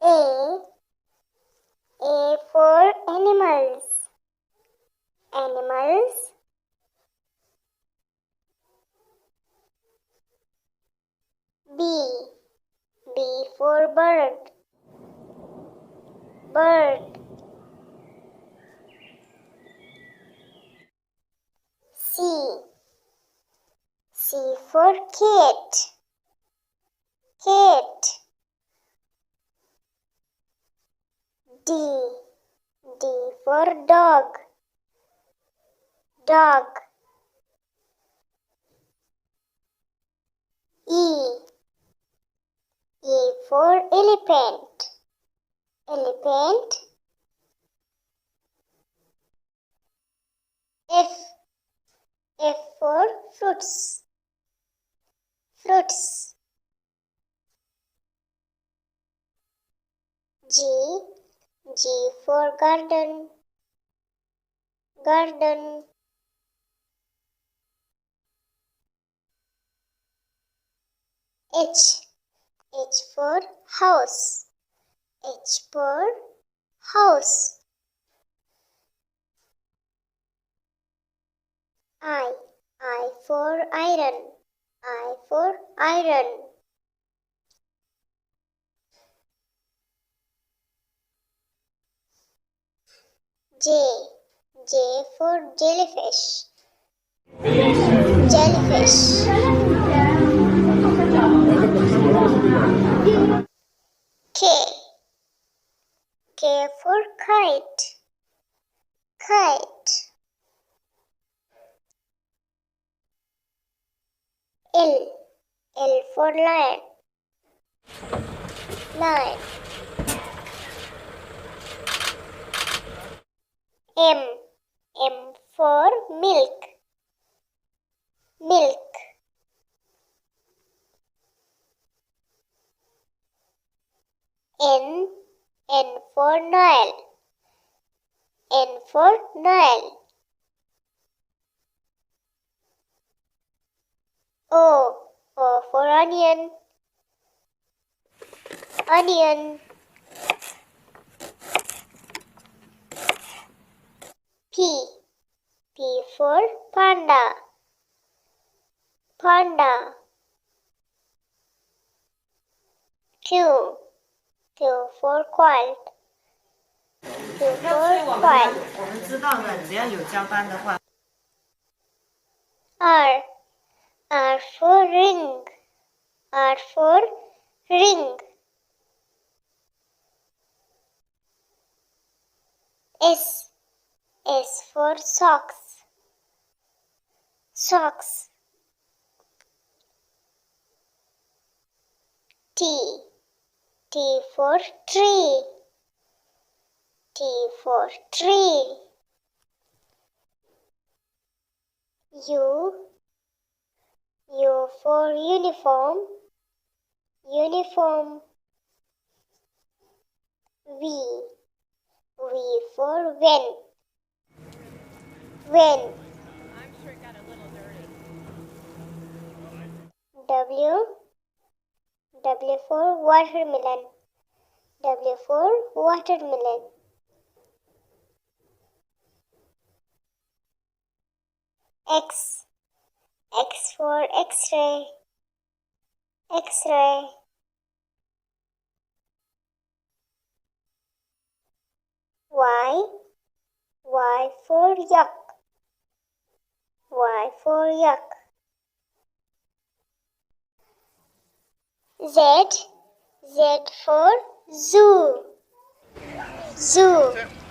A. A for animals. Animals. B. B for bird. Bird. C. C for cat. Cat. D. D for dog. Dog. E. E for elephant. Elephant. F. F for fruits. Fruits. G. G for garden. Garden. H. H for house. H for house. I. I for iron. I for iron. J. J for jellyfish. Jellyfish. K. K for kite. Kite. L. L for lion. Lion. M. M for milk. Milk. N. N for Nile. N for Nile. O. O for onion. Onion. P. P for panda. Panda. Q. Q for quilt. Q for quilt. 我们知道的，只要有交班的话。R. R for ring. R for ring. S. S for socks. Socks. T. T for tree. T for tree. U. U for uniform. Uniform. V. V for when. When. I'm sure it got a little dirty. W. W for watermelon. W for watermelon. X. X for X-ray. X-ray. Y. Y for yak. Y for yak. Z. Z for zoo. Zoo.